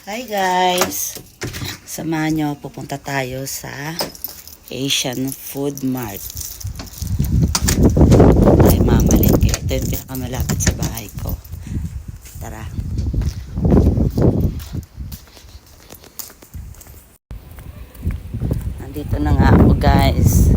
Hi guys! Samahan nyo, pupunta tayo sa Asian Food Mart. Ay, mamalengke. Ito yung pinakamalapit sa bahay ko. Tara. Nandito na nga ako guys.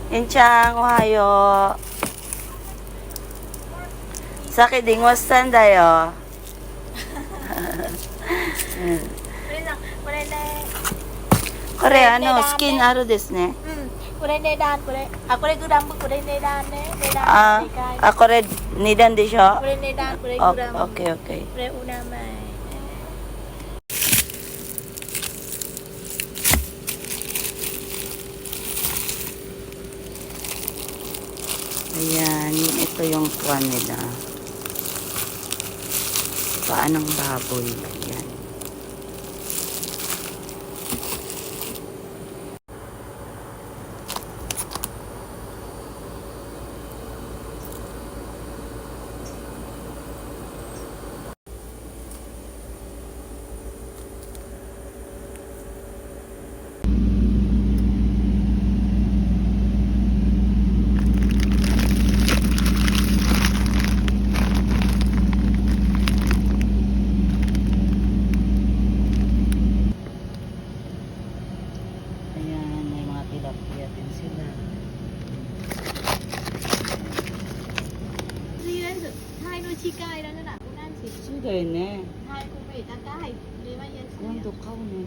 Inchang, ohayo. Saki ding wastandayo. Kore, ano, skin aro desu ne. これ値段これこれグラムこれ値段ね値段 kore nidan de sho. これ値段これグラム Okay, okay. これお名前 Ayan, ito yung kwan nila. Paanong baboy. Ayan. Ayan, may mga tilapia din sila. タイの近いだな何時 So, dahil ne. タイコメ高いレバヤス Yan, dukaw ne.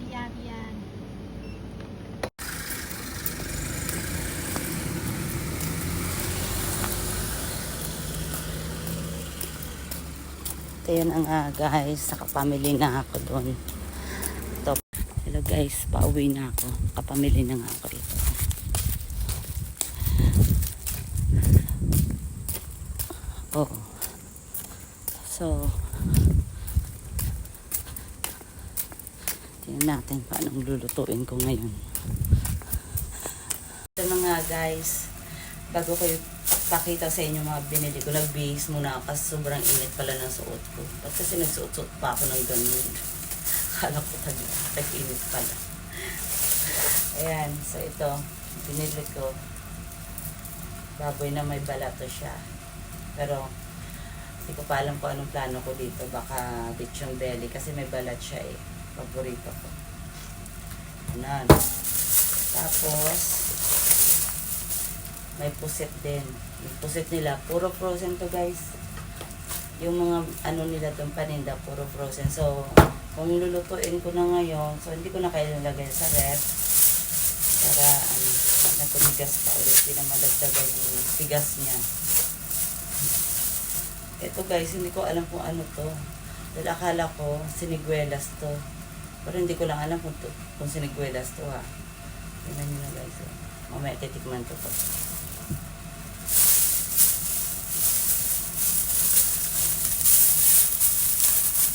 ビヤビヤ Ito yun ang guys, nakapamili na ako doon. Ito. Hello guys, pauwi na ako. Kapamili na nga ako dito. Oh. So, tingnan natin paano lulutuin ko ngayon. Ito na nga guys, bago ko pakita sa inyo mga binili ko, nagbihis muna ako kasi sobrang init pala ng suot ko. Ba't kasi nagsuot-suot pa ako ng ganun? Kala ko tag-init pala. Ayan, so ito, binili ko. Baboy na may balato siya. Pero, hindi ko pa alam kung anong plano ko dito. Baka lechon belly kasi may balat siya eh. Paborito ko. Ayan. Tapos, may pusit din. Yung pusit nila, puro frozen to guys. Yung mga ano nila doon paninda, puro frozen. So, kung lulutuin ko na ngayon, so hindi ko na kailangan lagay sa ref. Para, tumigas pa ulit. Hindi na madagdagan yung tigas niya. Ito guys, hindi ko alam kung ano to. Dahil akala ko, siniguelas to. Pero hindi ko lang alam kung siniguelas to ha. Tingnan nyo na guys. Mamaya titikman to.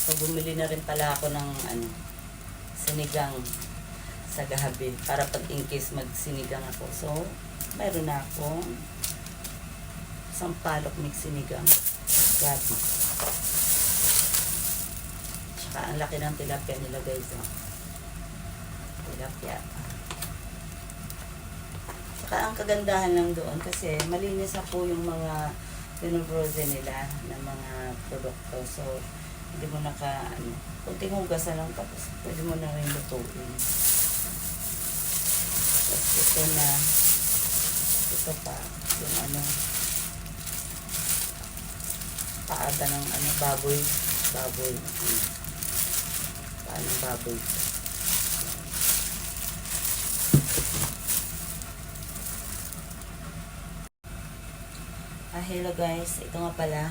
So, bumili na rin pala ako ng sinigang sa gabi para pag in case magsinigang ako. So, mayroon na akong sampalok mix sinigang gabi. Tsaka ang laki ng tilapia nila guys. Tilapia. Tsaka ang kagandahan lang doon kasi malinis na po yung mga pinufrozen nila ng mga produkto. So, hindi mo kunting hugasan lang tapos pwede mo na rin lutuin. Tapos ito pa, yung paada ng ano, baboy. Baboy. Paano baboy? Hello guys, ito nga pala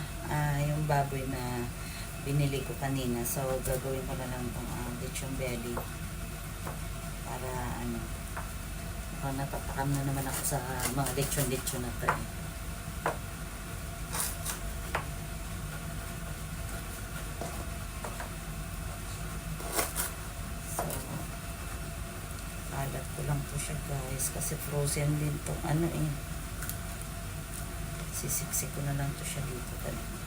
yung baboy na binili ko kanina. So gagawin ko na lang itong lechon belly para ano, mukhang natatakam na naman ako sa mga lechon na to eh. So alat ko lang po siya guys kasi frozen din tong ano eh. Sisiksik ko na lang to siya dito talaga.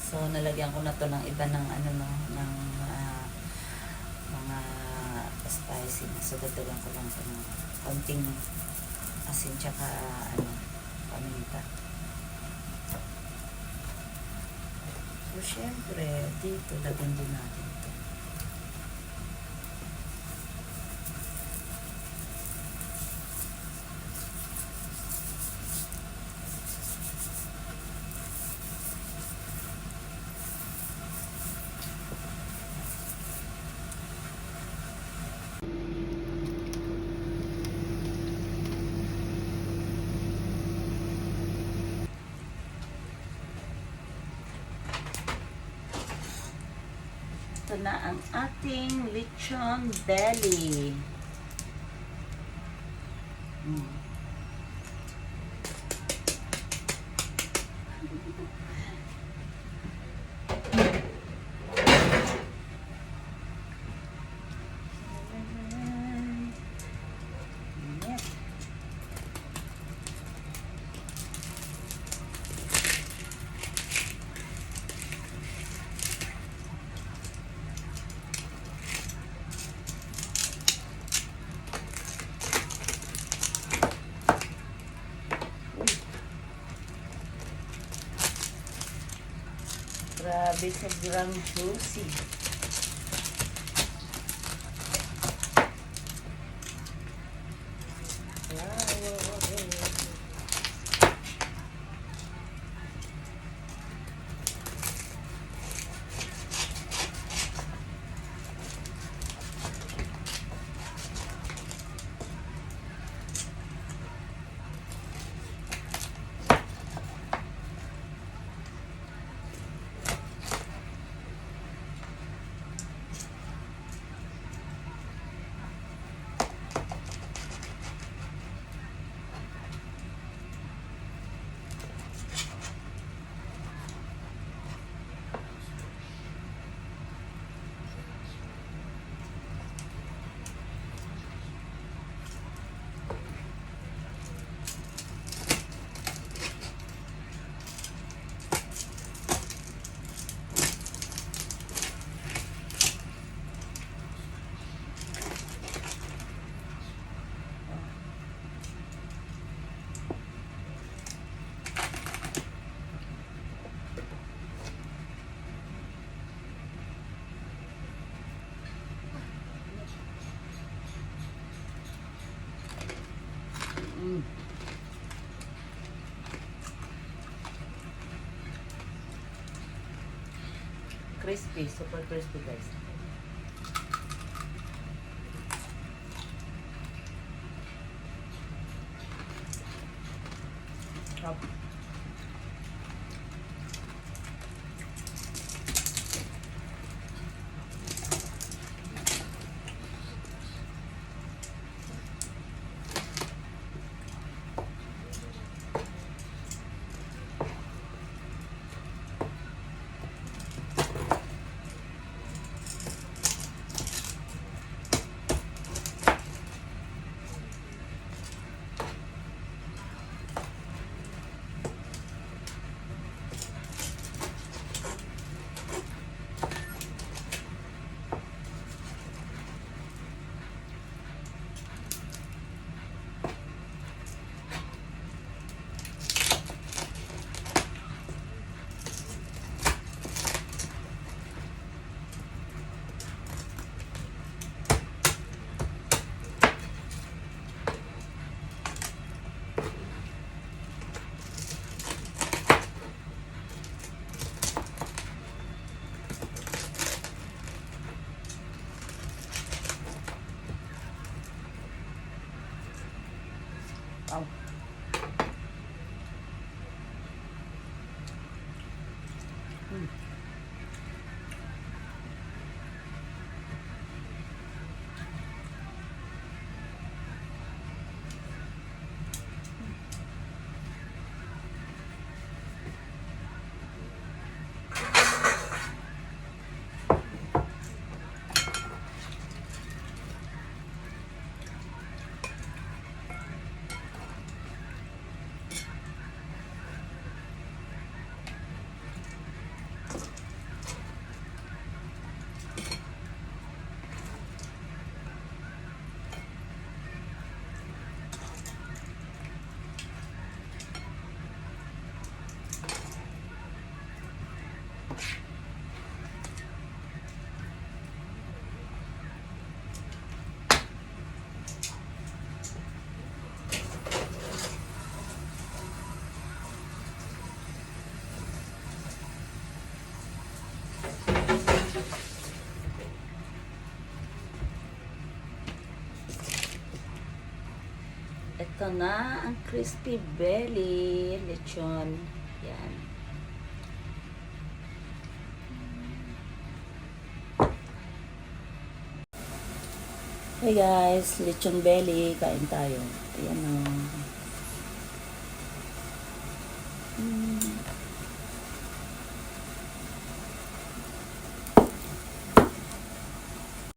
So nalagyan ko na to ng iba ng ano no, ng mga spicy na. So dagdagan ko lang ito ng konting asin tsaka ano, paminta. So syempre dito lagyan din natin ito. Ito na ang ating lechon belly. Grabe, sobrang juicy. Crispy, super crispy guys. Up. Ito na ang crispy belly lechon. Yan. Hey guys, lechon belly. Kain tayo. Ayan o.